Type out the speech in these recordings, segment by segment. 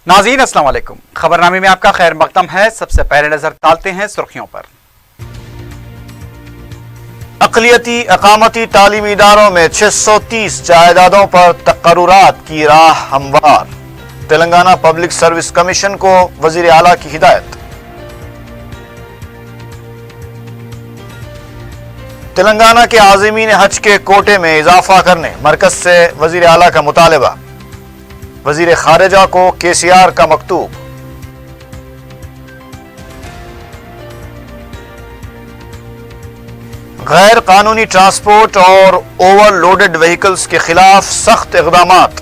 नाज़रीन अस्सलाम वालेकुम। खबरनामे में आपका खैर मकदम है। सबसे पहले नजर डालते हैं सुर्खियों पर। अक़लियती अक़ामती तालीमी इदारों में 630 जायदादों पर तक़र्रुरात की राह हमवार। तेलंगाना पब्लिक सर्विस कमीशन को वज़ीर आला की हिदायत। तेलंगाना के आज़मीन हज के कोटे में इजाफा करने मरकज से वज़ीर आला का मुतालबा। वज़ीर खारिजा को KCR का मकतूब। गैर कानूनी ट्रांसपोर्ट और ओवरलोडेड व्हीकल्स के खिलाफ सख्त इक़दामात।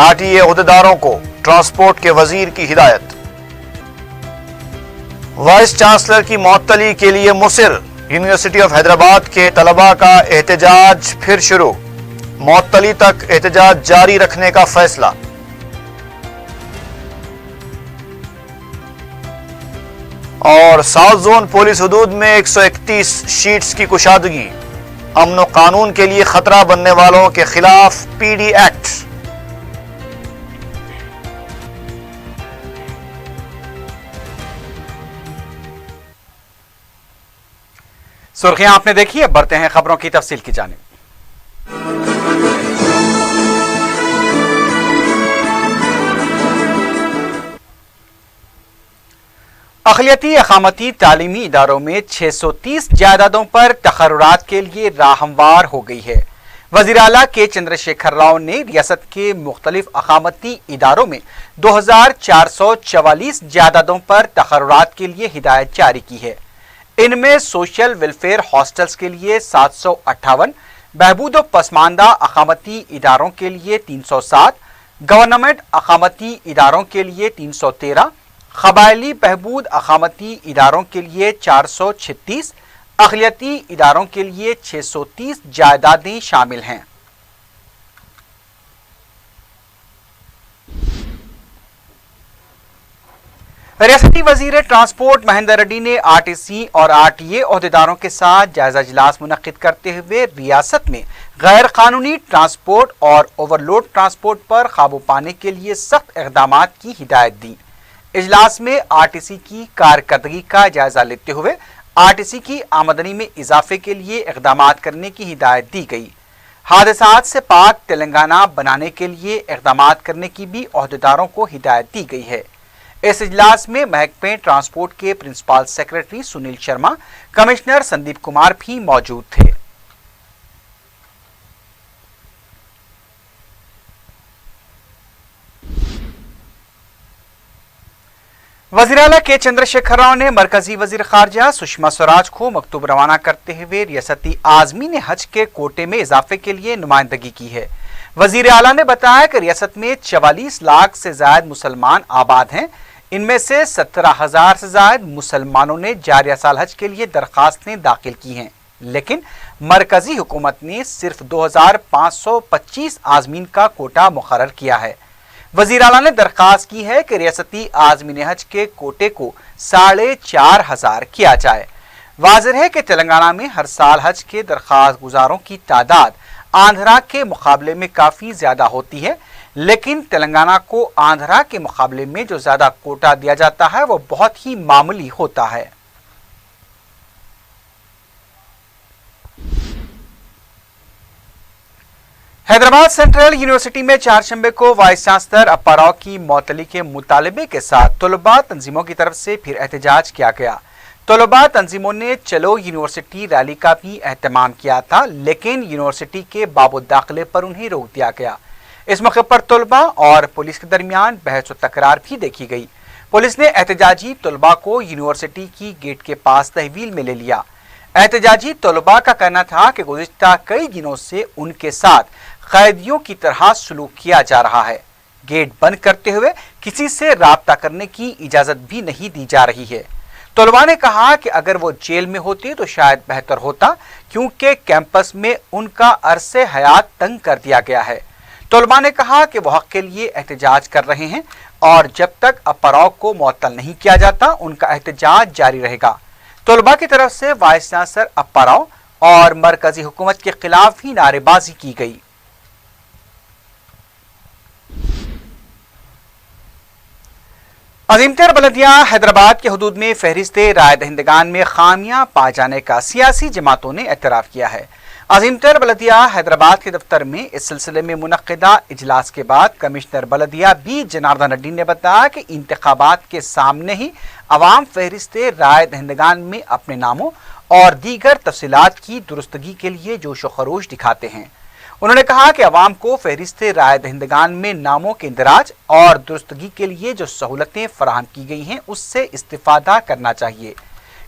RTA अहदेदारों को ट्रांसपोर्ट के वजीर की हिदायत। वाइस चांसलर की मुअत्तली के लिए मुसिर। यूनिवर्सिटी ऑफ हैदराबाद के तलबा का एहतजाज फिर शुरू। मुअत्तली तक एहतजाज जारी रखने का फैसला। और साउथ जोन पुलिस हुदूद में 131 शीट्स की कुशादगी। अमन व कानून के लिए खतरा बनने वालों के खिलाफ PD एक्ट। सुर्खियां आपने देखी, अब बढ़ते हैं खबरों की तफसील की जानिब। अक़लियती अक़ामती तालीमी इदारों में 630 जायदादों पर तक़र्रुरात के लिए राह हमवार हो गई है। वज़ीर आला के चंद्रशेखर राव ने रियासत के मुख्तलिफ अक़ामती इदारों में 2444 जायदादों पर तक़र्रुरात के लिए हिदायत जारी की है। इनमें सोशल वेलफेयर हॉस्टल्स के लिए 758, बहबूद व पसमानदा अक़ामती इदारों के लिए 307, गवर्नमेंट अक़ामती इदारों के लिए 313, क़बायली बहबूद अक़ामती इदारों के लिए 436, अक़लियती इदारों के लिए 630 जायदादें शामिल हैं। रियासती वज़ीर ट्रांसपोर्ट महेंद्र रेड्डी ने RTC और RTA अहदेदारों के साथ जायजा इजलास मुनक्किद करते हुए रियासत में गैर कानूनी ट्रांसपोर्ट और ओवरलोड ट्रांसपोर्ट पर काबू पाने के लिए सख्त इक़दामात की हिदायत दी। इजलास में RTC की कारकर्दगी का जायजा लेते हुए RTC की आमदनी में इजाफे के लिए इक़दामात करने की हिदायत दी गई। हादसात से पाक तेलंगाना बनाने के लिए इक़दामात करने की भी अहदेदारों को हिदायत दी गई है। इस इजलास में महकमे ट्रांसपोर्ट के principal secretary Sunil Sharma, commissioner Sandeep Kumar भी मौजूद थे। वज़ीर आला के चंद्रशेखर राव ने मरकजी वज़ीर खारजा सुषमा स्वराज को मकतूब रवाना करते हुए रियासती आज़मीन हज के कोटे में इजाफे के लिए नुमाइंदगी की है। वज़ीर आला ने बताया कि रियासत में 44 लाख से ज़ायद मुसलमान आबाद हैं। इनमें से 17,000 से ज़ायद मुसलमानों ने जारिया साल हज के लिए दरखास्तें दाखिल की हैं, लेकिन मरकजी हुकूमत ने सिर्फ 2525 आज़मीन का कोटा मुकर्रर किया है। वज़ीर आला ने दरखास्त की है कि रियासती आज़मीन हज के कोटे को 4,500 किया जाए। वाज़ेह है कि तेलंगाना में हर साल हज के दरखास्त गुजारों की तादाद आंध्रा के मुकाबले में काफ़ी ज़्यादा होती है, लेकिन तेलंगाना को आंध्रा के मुकाबले में जो ज़्यादा कोटा दिया जाता है वो बहुत ही मामूली होता है। हैदराबाद सेंट्रल यूनिवर्सिटी में चारशंबे को वाइस चांसलर अप्पा राव की मुअत्तली के मुतालबे के साथ तलबा तंजीमों की तरफ से फिर एहतजाज किया गया। तलबा तंजीमों ने चलो यूनिवर्सिटी रैली का भी एहतमाम किया था, लेकिन यूनिवर्सिटी के बाबो दाखिले पर उन्हें रोक दिया गया। इस मौके पर तलबा और पुलिस के दरमियान बहस व तकरार भी देखी गई। पुलिस ने एहतजाजी तलबा को यूनिवर्सिटी की गेट के पास तहवील में ले लिया। एहतजाजी तलबा का कहना था कि गुज़िश्ता कई दिनों से उनके साथ कैदियों की तरह सलूक किया जा रहा है। गेट बंद करते हुए किसी से राब्ता करने की इजाजत भी नहीं दी जा रही है। तलबा ने कहा कि अगर वो जेल में होते तो शायद बेहतर होता, क्योंकि कैंपस में उनका अरसे हयात तंग कर दिया गया है। तलबा ने कहा कि वो हक के लिए एहतजाज कर रहे हैं और जब तक अप्पा राव को मुअत्तल नहीं किया जाता उनका एहतजाज जारी रहेगा। तलबा की तरफ से वाइस चांसलर अप्पा राव और मरकजी हुकूमत के खिलाफ ही नारेबाजी की गई। अजीमतर बलदिया हैदराबाद के हदूद में फहरिस्त राय दहिंदगान में खामियां पा जाने का सियासी जमातों ने एतराफ़ किया है। अजीमतर बलदिया हैदराबाद के दफ्तर में इस सिलसिले में मुनक्किदा इजलास के बाद कमिश्नर बलदिया बी जनार्दन रेड्डी ने बताया कि इंतखाबात के सामने ही अवाम फहरिस्त राय दहिंदगान में अपने नामों और दीगर तफसीलात की दुरुस्तगी के लिए जोश व खरोश दिखाते हैं। उन्होंने कहा कि अवाम को फहरिस्त राय दहिंदगान में नामों के इंदराज और दुरुस्तगी के लिए जो सहूलतें फराहम की गई हैं उससे इस्तिफादा करना चाहिए।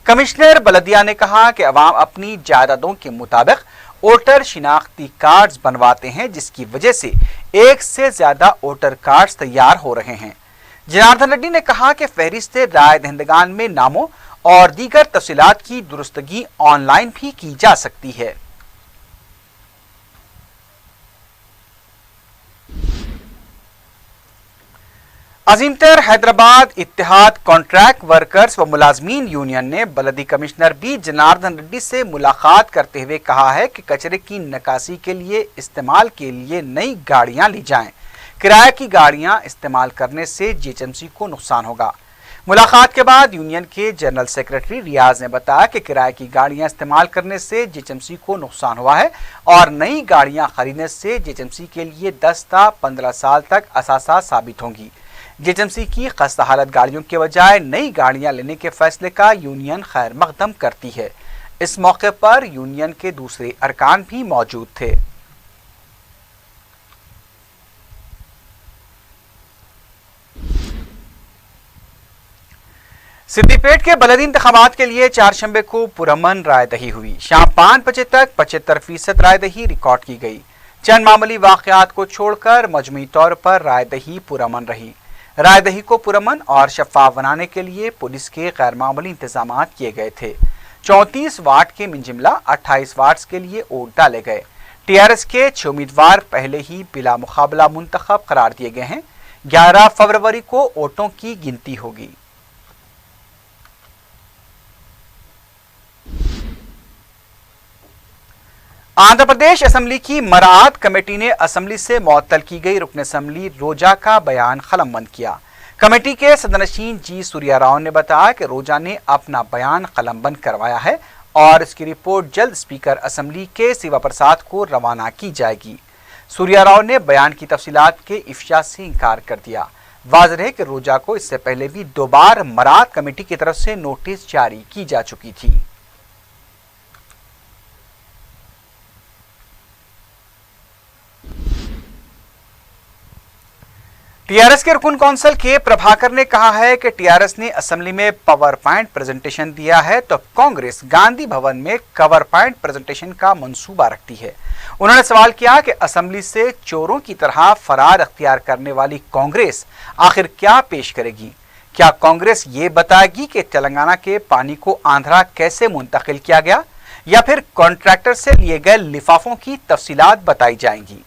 कमिश्नर बलदिया ने कहा कि अवाम अपनी जायदादों के मुताबिक वोटर शिनाख्ती कार्ड्स बनवाते हैं, जिसकी वजह से एक से ज्यादा वोटर कार्ड्स तैयार हो रहे हैं। जनार्दन रेड्डी ने कहा कि फहरिस्त राय दहिंदगान में नामों और दीगर तफसीलात की दुरुस्तगी ऑनलाइन भी की जा सकती है। अजीमतर हैदराबाद इत्तेहाद कॉन्ट्रैक्ट वर्कर्स व मुलाजमीन यूनियन ने बलदी कमिश्नर बी जनार्दन रेड्डी से मुलाकात करते हुए कहा है कि कचरे की निकासी के लिए इस्तेमाल के लिए नई गाड़ियां ली जाएं। किराए की गाड़ियां इस्तेमाल करने से जीएचएमसी को नुकसान होगा। मुलाकात के बाद यूनियन के जनरल सेक्रेटरी रियाज ने बताया कि किराए की गाड़ियां इस्तेमाल करने से जीएचएमसी को नुकसान हुआ है और नई गाड़ियां खरीदने से जीएचएमसी के लिए 10 से 15 साल तक असासा साबित होंगी। जीएचएमसी की खस्ता हालत गाड़ियों के बजाय नई गाड़ियां लेने के फैसले का यूनियन खैर मकदम करती है। इस मौके पर यूनियन के दूसरे अरकान भी मौजूद थे। सिद्दीपेट के बलदी इंतखाबात के लिए चारशंबे को पुरअमन रायदही हुई। शाम 5 बजे तक 75% रायदही रिकॉर्ड की गई। चंद मामूली वाकयात को छोड़कर मजमूई तौर पर रायदही पुरअमन रही। रायदही को पुरअमन और शफाफ बनाने के लिए पुलिस के गैर मामूली इंतजाम किए गए थे। 34 वार्ड के मिनजिमला 28 वार्ड्स के लिए वोट डाले गए। टीआरएस के 6 उम्मीदवार पहले ही बिला मुकाबला मुंतखब करार दिए गए हैं। 11 फरवरी को वोटों की गिनती होगी। आंध्र प्रदेश असेंबली की मराआत कमेटी ने असेंबली से मुअत्तल की गई रुकन असेंबली रोजा का बयान कलमबंद किया। कमेटी के सदनशीन जी सूर्या राव ने बताया कि रोजा ने अपना बयान कलमबंद करवाया है और इसकी रिपोर्ट जल्द स्पीकर असेंबली के शिवा प्रसाद को रवाना की जाएगी। सूर्या राव ने बयान की तफसीलात के इफ्शा से इनकार कर दिया। वाज़ेह है कि रोजा को इससे पहले भी 2 बार मराआत कमेटी की तरफ से नोटिस जारी की जा चुकी थी। टीआरएस के रुकन कौंसिल के प्रभाकर ने कहा है कि टीआरएस ने असेंबली में पावर पॉइंट प्रेजेंटेशन दिया है तो कांग्रेस गांधी भवन में कवर पॉइंट प्रेजेंटेशन का मंसूबा रखती है। उन्होंने सवाल किया कि असेंबली से चोरों की तरह फरार अख्तियार करने वाली कांग्रेस आखिर क्या पेश करेगी। क्या कांग्रेस ये बताएगी कि तेलंगाना के पानी को आंध्रा कैसे मुंतकिल किया गया या फिर कॉन्ट्रैक्टर से लिए गए लिफाफों की तफसीलात बताई जाएंगी।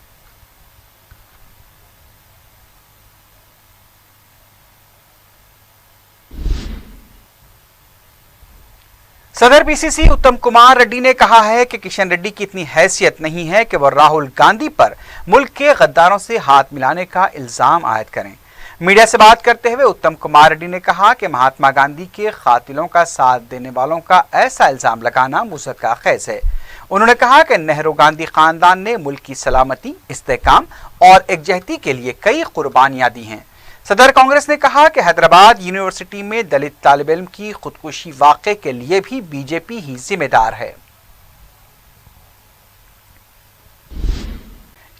सदर पीसीसी उत्तम कुमार रेड्डी ने कहा है कि किशन रेड्डी की इतनी हैसियत नहीं है कि वह राहुल गांधी पर मुल्क के गद्दारों से हाथ मिलाने का इल्जाम आयद करें। मीडिया से बात करते हुए उत्तम कुमार रेड्डी ने कहा कि महात्मा गांधी के कातिलों का साथ देने वालों का ऐसा इल्जाम लगाना मुज़क्का खेज है। उन्होंने कहा कि नेहरू गांधी खानदान ने मुल्क की सलामती, इस्तेहकाम और एकजहती के लिए कई कुर्बानियां दी हैं। सदर कांग्रेस ने कहा कि हैदराबाद यूनिवर्सिटी में दलित तालिब इल्म की खुदकुशी वाक़े के लिए भी बीजेपी ही जिम्मेदार है।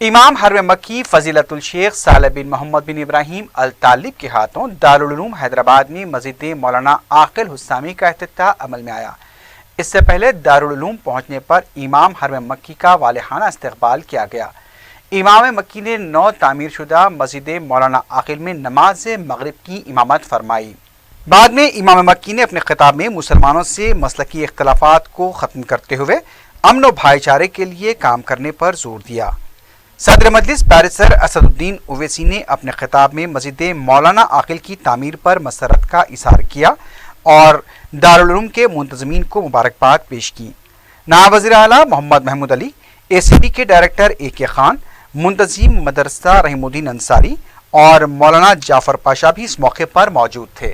इमाम हरम मक्की फजीलतुल शेख सालेह बिन मोहम्मद बिन इब्राहिम अल तालिब के हाथों दारुल उलूम हैदराबाद में मस्जिद मौलाना आकिल हुस्सामी का इफ्तिताह अमल में आया। इससे पहले दारुल उलूम पहुंचने पर इमाम हरम मक्की का वालिहाना इस्तकबाल किया गया। इमाम मक्की ने नौ तामीर शुदा मस्जिद मौलाना आकिल में नमाज मगरिब की इमामत फरमाई। बाद में इमाम मक्की ने अपने खिताब में मुसलमानों से मसलकी इख्तलाफात को ख़त्म करते हुए अमन व भाईचारे के लिए काम करने पर जोर दिया। सदर मजलिस बैरिस्टर असदुद्दीन ओवैसी ने अपने खिताब में मस्जिद मौलाना आकिल की तामीर पर मसरत का इज़हार किया और दारुल उलूम के मुंतज़मीन को मुबारकबाद पेश की। नायब वज़ीर आला मोहम्मद महमूद अली, ACD के डायरेक्टर AK खान, मुंतज़िम मदरसा रहीमुद्दीन अंसारी और मौलाना जाफर पाशा भी इस मौके पर मौजूद थे।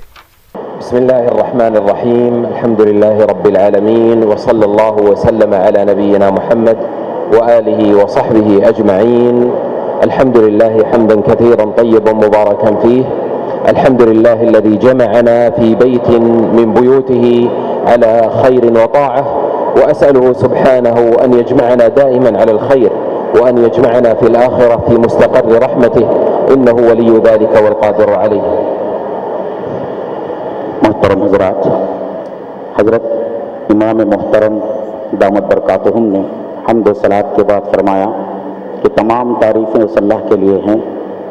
बिस्मिल्लाहिर्रहमानिर्रहीम, अल्हम्दुलिल्लाहि रब्बिल आलमीन व सल्लल्लाहु व सल्लम अला नबिय्यिना मुहम्मद व आलिहि व सहबिहि अजमईन। अल्हम्दुलिल्लाहि हम्दन कसीरन तय्यबन मुबारकन फीह। अल्हम्दुलिल्लाहिल्लज़ी जमअना फी बैतिन मिन बुयूतिहि अला खैरिन व ताअह व असअलुहु सुब्हानहु अन यजमअना दाइमन अलल खैर व अन यजमअना फिल आखिरह फी मुस्तक़र्रि रहमतिह इन्नहु वलिय्यु ज़ालिका वल क़ादिरु अलैह। मोहतरम हजरात, हजरत इमाम मोहतरम दामत बरकातुहुम ने हम्द व सलात के बाद फरमाया कि तमाम तारीफ़ें उस अल्लाह के लिए हैं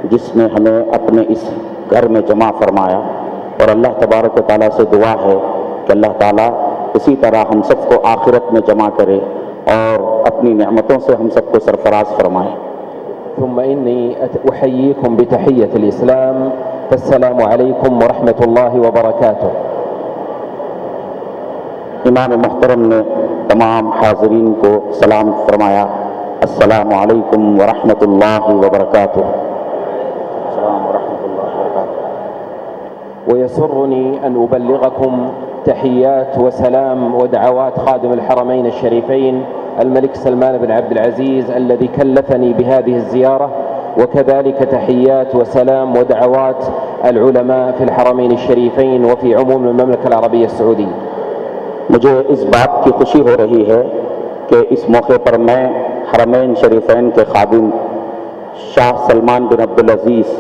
जिसने हमें अपने इस घर में जमा फरमाया, और अल्लाह तबारक व तआला से दुआ है कि अल्लाह ताला इसी तरह हम सबको आखिरत में जमा करे और अपनी नेमतों से हम सबको सरफराज फरमाए। ثم إني أحييكم بتحية الإسلام فالسلام عليكم ورحمة الله وبركاته। इमाम मोहतरम ने तमाम हाज़रीन को सलाम फरमाया, अस्सलामु अलैकुम व रहमतुल्लाहि व बरकातुहू। ويسرني أن أبلغكم تحيات وسلام ودعوات خادم الحرمين الشريفين الملك سلمان بن عبد العزيز الذي كلفني بهذه الزيارة، وكذلك تحيات وسلام ودعوات العلماء في الحرمين الشريفين وفي عموم المملكة العربية السعودية۔ मुझे इस बात की खुशी हो रही है कि इस मौके पर मैं हरमैन शरीफैन के खादिम शाह सलमान बिन अब्दुल अजीज़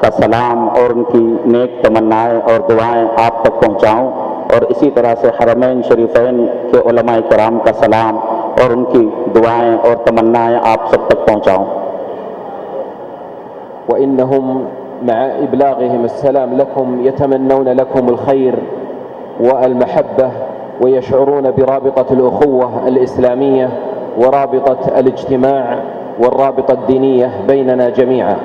का सलाम और उनकी नेक तमन्नाएँ और दुआएँ आप तक पहुँचाऊँ, और इसी तरह से हरमैन शरीफैन के उलमाए किराम का सलाम और उनकी दुआएँ और तमन्नाएँ आप सब तक पहुँचाऊँ। وإنهم مع إبلاغهم السلام لكم يتمنون لكم الخير والمحبة ويشعرون برابطة الأخوة الإسلامية ورابطة الاجتماع والرابطة الدينية بيننا جميعا۔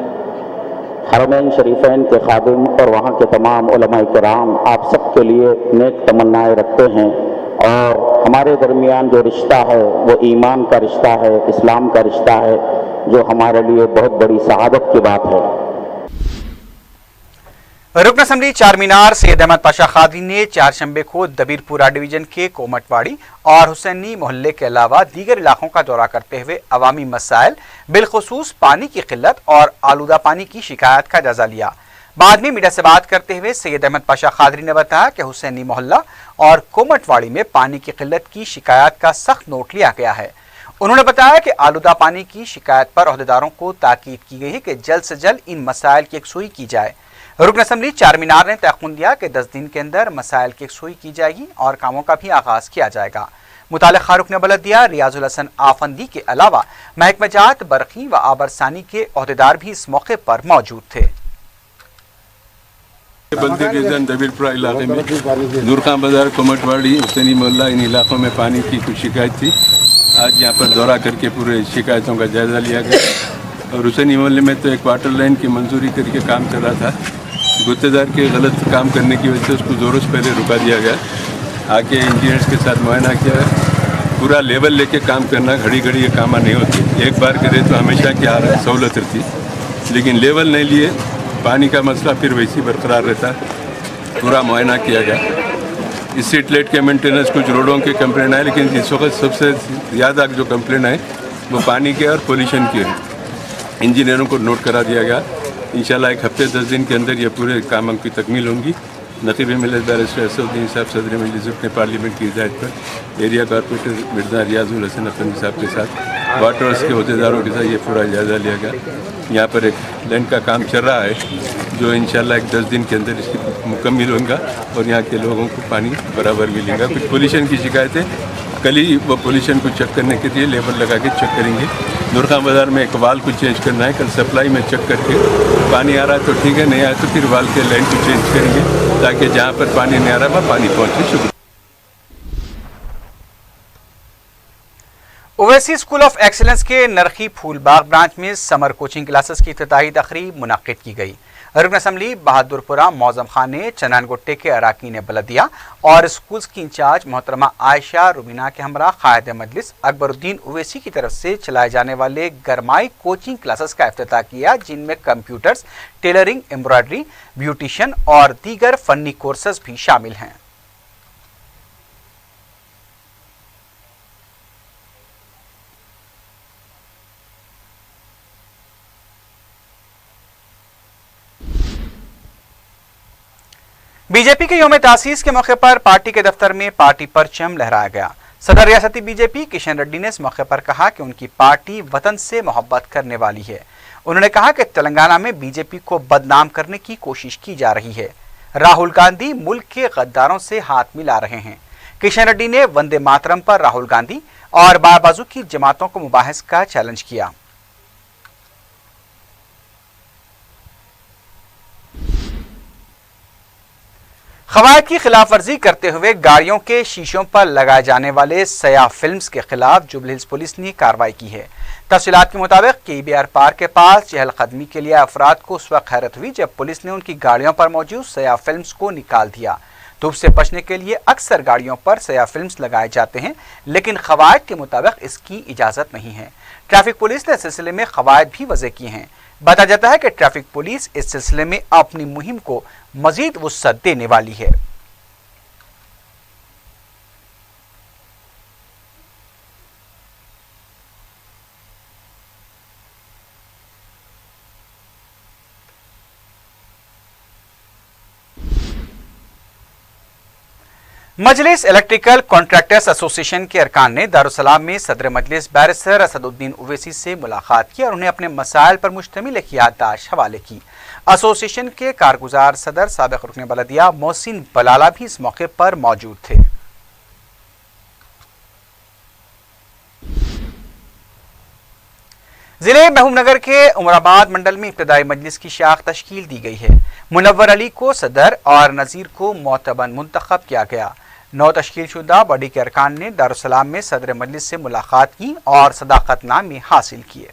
हरमैन शरीफैन के खादिम और वहाँ के तमाम उलमाए किराम आप सब के लिए नेक तमन्नाएँ रखते हैं, और हमारे दरमियान जो रिश्ता है वो ईमान का रिश्ता है, इस्लाम का रिश्ता है, जो हमारे लिए बहुत बड़ी सआदत की बात है। रुकन असम्बली चार मीनार सैयद अहमद पाशा खादरी ने चारशंबे को दबीरपुरा डिवीजन के कोमटवाड़ी और हुसैनी मोहल्ले के अलावा दीगर इलाकों का दौरा करते हुए अवामी मसाइल बिलखुसूस पानी की किल्लत और आलूदा पानी की शिकायत का जायजा लिया। बाद में मीडिया से बात करते हुए सैयद अहमद पाशा खादरी ने बताया कि हुसैनी मोहल्ला और कोमटवाड़ी में पानी की किल्लत की शिकायत का सख्त नोट लिया गया है। उन्होंने बताया कि आलूदा पानी की शिकायत पर अहदेदारों को ताकीद की गई है कि जल्द से जल्द इन मसाइल की यकसुई की जाए। रुकन असम्बली चार मीनार ने तयक़ुन दिया कि 10 दिन के अंदर मसाइल की यकसुई की जाएगी और कामों का भी आगाज किया जाएगा। मुतालिका रुकन बलदिया रियाजुल हसन आफंदी के अलावा महकमा जात बरखी व आबरसानी के अहदेदार भी इस मौके पर मौजूद थे। बल्दी डिवीजन दबीरपुरा इलाके में नूरखां बाजार कोमटवाड़ी हुसैनी मोहल्ला इन इलाकों में पानी की कुछ शिकायत थी। आज यहाँ पर दौरा करके पूरे शिकायतों का जायजा लिया गया, और हुसैनी मोहल्ले में तो एक वाटर लाइन की मंजूरी करके काम कर रहा था, गुत्तेदार के गलत काम करने की वजह से उसको ज़ोरों से पहले रुका दिया गया। आके इंजीनियर्स के साथ मुआयना किया, पूरा लेवल लेके काम करना, घड़ी घड़ी ये काम नहीं होती। एक बार करे तो हमेशा की सहूलत रहती, लेकिन लेवल नहीं लिए पानी का मसला फिर वैसे ही बरकरार रहता। पूरा मुआयना किया गया। इस स्ट्रीट लाइट के मेंटेनेंस कुछ रोडों के कंप्लेन आए, लेकिन इस वक्त सबसे ज़्यादा जो कंप्लेन आए वो पानी के और पोल्यूशन की है। इंजीनियरों को नोट करा दिया गया। इंशाल्लाह एक हफ्ते 10 दिन के अंदर ये पूरे कामों की तकमील होंगी। नकीब मिलत बैरिस्टर असदुद्दीन साहब सदर मजलिस ने पार्लियामेंट की हिदायत पर एरिया कॉर्पोरेटर मिर्ज़ा रियाजुल हसन अफंदी साहब के साथ वाटर वर्क्स के अहदेदारों के साथ ये पूरा जायज़ा लिया गया। यहाँ पर एक लैंड का काम चल रहा है जो इंशाल्लाह एक 10 दिन के अंदर इसकी मुकम्मल होगा और यहाँ के लोगों को पानी बराबर मिलेगा। कुछ पोल्यूशन की शिकायतें कल ही वो पोल्यूशन को चेक करने के लिए लेबर लगा के चेक करेंगे। नूरखां बाज़ार में एक वाल को चेंज करना है, कल सप्लाई में चेक करके पानी आ रहा है तो ठीक है, नहीं आया तो फिर वाल के लाइन को चेंज करेंगे ताकि जहाँ पर पानी नहीं आ रहा वहाँ पानी पहुँचे। शुक्रिया। ओवैसी स्कूल ऑफ एक्सीलेंस के नरखी फूलबाग ब्रांच में समर कोचिंग क्लासेस की इफ्तिताही तकरीब मुनक्किद की गई। रुकन असम्बली बहादुरपुरा मौजम खान ने चंदन गुट्टे के अराकीन बलदिया और स्कूल्स की इंचार्ज मोहतरमा आयशा रुबीना के हमरा कायद मजलिस अकबरुद्दीन ओवैसी की तरफ से चलाए जाने वाले गरमाई कोचिंग क्लासेस का इफ्तिताह किया, जिनमें कंप्यूटर्स, टेलरिंग, एम्ब्रॉयडरी, ब्यूटिशियन और दीगर फन्नी कोर्सेज भी शामिल हैं। बीजेपी के यौम तासीस के मौके पर पार्टी के दफ्तर में पार्टी परचम लहराया गया। सदर रियासती बीजेपी किशन रेड्डी ने इस मौके पर कहा कि उनकी पार्टी वतन से मोहब्बत करने वाली है। उन्होंने कहा कि तेलंगाना में बीजेपी को बदनाम करने की कोशिश की जा रही है। राहुल गांधी मुल्क के गद्दारों से हाथ मिला रहे हैं। किशन रेड्डी ने वंदे मातरम पर राहुल गांधी और बाबाजू की जमातों को मुबाहिस का चैलेंज किया। क़वायद की खिलाफ वर्जी करते हुए गाड़ियों के शीशों पर लगाए जाने वाले सयाह फिल्म्स के खिलाफ जुबली हिल्स पुलिस ने कार्रवाई की है। तफसीलात के मुताबिक KBR पार्क के पास चहलकदमी के लिए अफराद को उस वक्त हैरत हुई जब पुलिस ने उनकी गाड़ियों पर मौजूद सयाह फिल्म्स को निकाल दिया। धूप से बचने के लिए अक्सर गाड़ियों पर सयाह फिल्म्स लगाए जाते हैं, लेकिन क़वायद के मुताबिक इसकी इजाज़त नहीं है। ट्रैफिक पुलिस ने इस सिलसिले में क़वायद भी वज़े किए हैं। बताया जाता है कि ट्रैफिक पुलिस इस सिलसिले में अपनी मुहिम को मजीद वुसअत देने वाली है। मजलिस इलेक्ट्रिकल कॉन्ट्रैक्टर्स एसोसिएशन के अरकान ने दारुसलाम में सदर मजलिस बैरिस्टर असदुद्दीन ओवैसी से मुलाकात की और उन्हें अपने मसाइल पर मुश्तमिल एक याददाश्त हवाले की। एसोसिएशन के कारगुजार सदर साबिक रुकन बलदिया मोहसिन बलाला भी इस मौके पर मौजूद थे। जिले महबूबनगर के उमराबाद मंडल में इब्तदाई मजलिस की शाख तश्कील दी गई है। मुनव्वर अली को सदर और नज़ीर को मोतबन मुंतखब किया गया। नौ तश्कील शुदा बॉडी के अरकान ने दारुसलाम में सदर मजलिस से मुलाकात की और सदाकतनामे हासिल किए।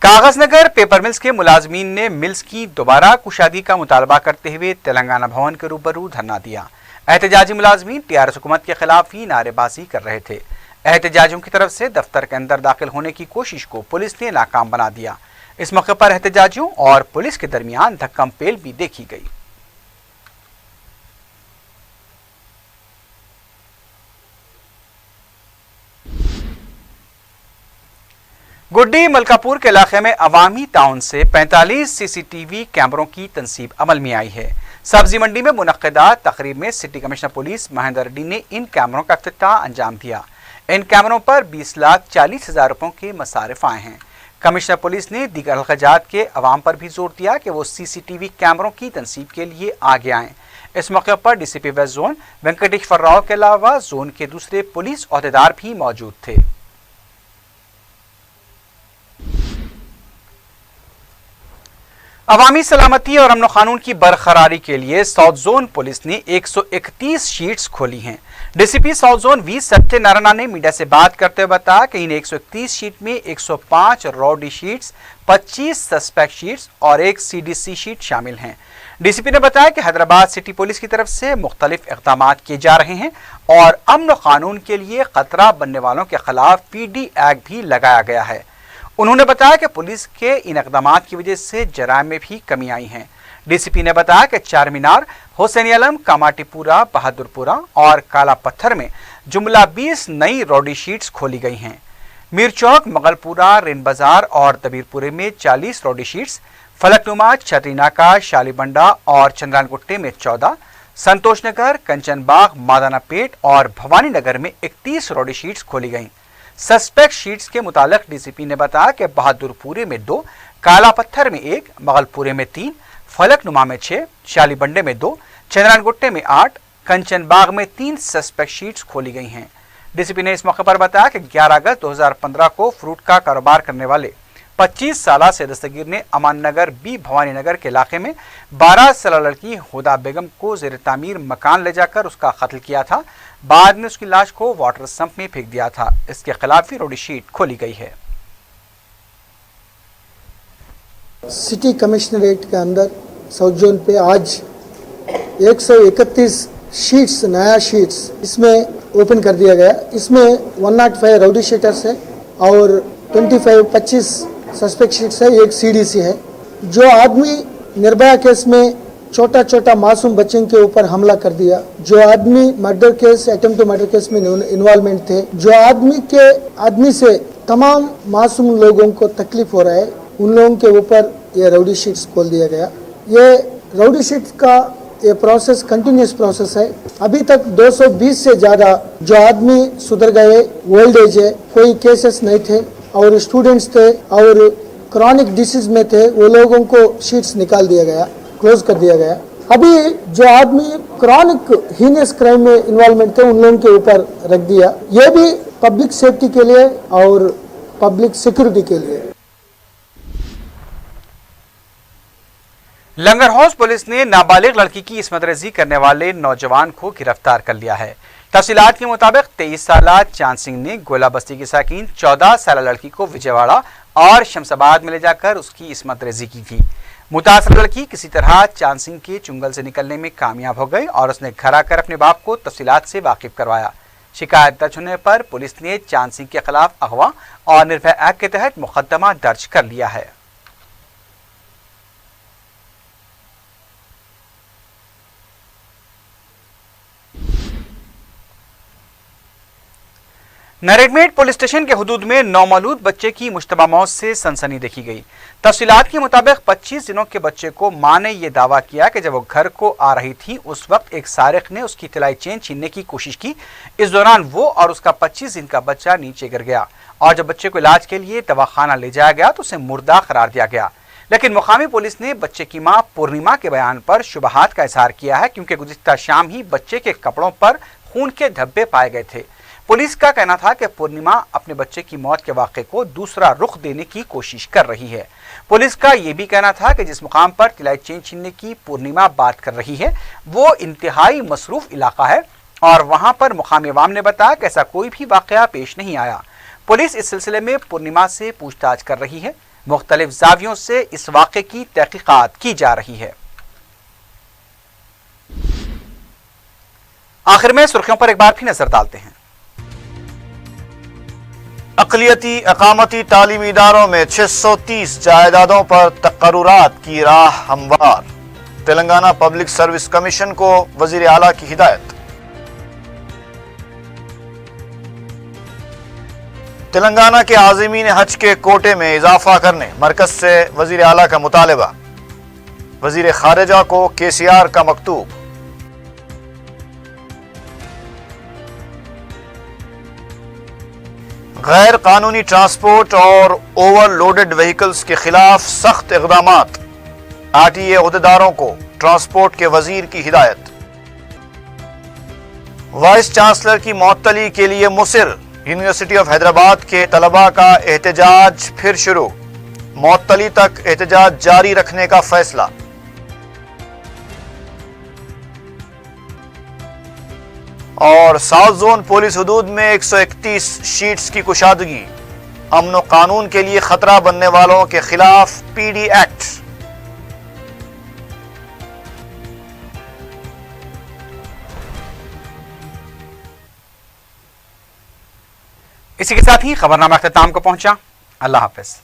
कागजनगर पेपर मिल्स के मुलाजमीन ने मिल्स की दोबारा कुशादी का मुतालबा करते हुए तेलंगाना भवन के रूबरू धरना दिया। एहतजाजी मुलाजमीन TRS हुकूमत के खिलाफ ही नारेबाजी कर रहे थे। एहतजाजियों की तरफ से दफ्तर के अंदर दाखिल होने की कोशिश को पुलिस ने नाकाम बना दिया। इस मौके पर एहतजाजियों और पुलिस के दरमियान धक्कम पेल भी देखी गई। गुड्डी मलकापुर के इलाके में अवामी ताउन से 45 CCTV कैमरों की तनसीब अमल में आई है। सब्जी मंडी में मुनक्किदा तकरीब में city commissioner police Mahendra Reddy ने इन कैमरों का इफ्तिताह अंजाम दिया। इन कैमरों पर 20,40,000 रुपयों के मसारिफ आए हैं। कमिश्नर पुलिस ने दीगर हल्काजात के अवाम पर भी जोर दिया कि वो CCTV कैमरों की तनसीब के लिए आगे आएँ। इस मौके पर DCP west zone Venkateshwar Rao के अलावा जोन के दूसरे पुलिस अहदेदार भी मौजूद थे। अवामी सलामती और अमन कानून की बरकरारी के लिए साउथ जोन पुलिस ने 131 शीट्स खोली हैं। DCP south zone V Satyanarayan ने मीडिया से बात करते हुए बताया कि इन 131 शीट में 105 रॉडी शीट्स, 25 सस्पेक्ट शीट्स और 1 CDC शीट शामिल हैं। DCP ने बताया कि हैदराबाद सिटी पुलिस की तरफ से मुख्तलिफ इक़दामात किए जा रहे हैं और अमन कानून के लिए खतरा बनने वालों के खिलाफ PD एक्ट भी लगाया गया है। उन्होंने बताया कि पुलिस के इन इक़दामात की वजह से जराइम में भी कमी आई है। DCP ने बताया कि चार मीनार, हुसैनी आलम, कामाटीपुरा, बहादुरपुरा और काला पत्थर में जुमला 20 नई रॉडी शीट्स खोली गई हैं। मीर चौक, मगलपुरा, रेन बाजार और दबीरपुरे में 40 रॉडी शीट्स, फलकनुमा, छतरीनाका, शालीबंडा और चंद्रानगुट्टे में 14, संतोष नगर, कंचनबाग, मादाना पेट और भवानी नगर में 31 रॉडी शीट्स खोली गईं। सस्पेक्ट शीट्स के मुतालिक DCP ने बताया कि बहादुरपुरे में 2, काला पत्थर में 1, मगलपुरे में 3, फलकनुमा में 6, शालीबंडे में 2, चंद्रानगुट्टे में 8, कंचनबाग में 3 सस्पेक्ट शीट्स खोली गई हैं। DCP ने इस मौके पर बताया कि 11 अगस्त 2015 को फ्रूट का कारोबार करने वाले 25 साल से दस्तगीर ने अमान नगर बी भवानी नगर के इलाके में 12 साल लड़की हुदा बेगम को जेर तामीर मकान ले जाकर उसका कत्ल किया था। बाद में उसकी लाश को वाटर सम्प में फेंक दिया था। इसके खिलाफ भी रोडी शीट खोली गई है। सिटी कमिश्नरेट के अंदर साउथ जोन पे आज 131 शीट्स, नया शीट्स इसमें ओपन कर दिया गया। इसमें 105 राउडी शीटर्स है और 25 सस्पेक्ट शीट्स है, एक सीडीसी है। जो आदमी निर्भया केस में छोटा छोटा मासूम बच्चों के ऊपर हमला कर दिया, जो आदमी murder case, attempt to murder case में इन्वॉल्वमेंट थे, जो आदमी से तमाम मासूम लोगों को तकलीफ हो रहा है, उन लोगों के ऊपर ये राउडी शीट्स खोल दिया गया। ये राउडी शीट्स का ये प्रोसेस कंटिन्यूस प्रोसेस है। अभी तक 220 से ज़्यादा जो आदमी सुधर गए, ओल्ड एज है, कोई केसेस नहीं थे और स्टूडेंट्स थे और क्रॉनिक डिसीज में थे, वो लोगों को शीट्स निकाल दिया गया, क्लोज कर दिया गया। अभी जो आदमी क्रॉनिक हीनियस क्राइम में इन्वॉल्वमेंट थे, उन लोगों के ऊपर रख दिया। ये भी पब्लिक सेफ्टी के लिए और पब्लिक सिक्योरिटी के लिए। लंगर हाउस पुलिस ने नाबालिग लड़की की इस्मत रेजी करने वाले नौजवान को गिरफ्तार कर लिया है। तफसीलात के मुताबिक 23 साल चांद सिंह ने गोला बस्ती की साकिन 14 साल लड़की को विजयवाड़ा और शमशाबाद में ले जाकर उसकी इस्मत रेजी की थी। मुतासर लड़की किसी तरह चांद सिंह के चुंगल से निकलने में कामयाब हो गई और उसने घर आकर अपने बाप को तफसीलात से वाकिफ करवाया। शिकायत दर्ज होने पर पुलिस ने चांद सिंह के खिलाफ अगवा और निर्भया एक्ट के तहत मुकदमा दर्ज कर लिया है। नरेडमेट पुलिस स्टेशन के हुदूद में नौमौलूद बच्चे की मुश्तबा मौत से सनसनी देखी गई। तफसीलात के मुताबिक 25 दिनों के बच्चे को मां ने यह दावा किया कि जब वो घर को आ रही थी उस वक्त एक सारिक ने उसकी तिलाई चेन छीनने की कोशिश की। इस दौरान वो और उसका 25 दिन का बच्चा नीचे गिर गया और जब बच्चे को इलाज के लिए दवाखाना ले जाया गया तो उसे मुर्दा करार दिया गया। लेकिन मुकामी पुलिस ने बच्चे की मां पूर्णिमा के बयान पर शुबहात का इजहार किया है क्योंकि गुज़िश्ता शाम ही बच्चे के कपड़ों पर खून के धब्बे पाए गए थे। पुलिस का कहना था कि पूर्णिमा अपने बच्चे की मौत के वाक़े को दूसरा रुख देने की कोशिश कर रही है। पुलिस का यह भी कहना था कि जिस मुकाम पर तिलाई चेन छीनने की पूर्णिमा बात कर रही है वो इंतहाई मसरूफ इलाका है और वहां पर मुकामी अवाम ने बताया कि ऐसा कोई भी वाक़या पेश नहीं आया। पुलिस इस सिलसिले में पूर्णिमा से पूछताछ कर रही है। मुख्तलिफ ज़ावियों से इस वाक़े की तहक़ीक़ात की जा रही है। आखिर में सुर्खियों पर एक बार फिर नजर डालते हैं। अक़लियती अकामती तालीमी इदारों में 630 जायदादों पर तक़र्रुरात की राह हमवार। तेलंगाना पब्लिक सर्विस कमीशन को वज़ीर आला की हिदायत। तेलंगाना के आज़मीन हज के कोटे में इजाफा करने मरकज से वज़ीर आला का मुतालबा। वज़ीर खारिजा को KCR का मकतूब। गैर कानूनी ट्रांसपोर्ट और ओवरलोडेड व्हीकल्स के खिलाफ सख्त इक़दामात। RTA अहदेदारों को ट्रांसपोर्ट के वजीर की हिदायत। वाइस चांसलर की मुअत्तली के लिए मुसिर। यूनिवर्सिटी ऑफ हैदराबाद के तलबा का एहतजाज फिर शुरू। मुअत्तली तक एहतजाज जारी रखने का फैसला। और साउथ जोन पुलिस हुदूद में 131 शीट्स की कुशादगी। अमन व कानून के लिए खतरा बनने वालों के खिलाफ PD एक्ट। इसी के साथ ही खबरनामा अख्ताम को पहुंचा। अल्लाह हाफिज।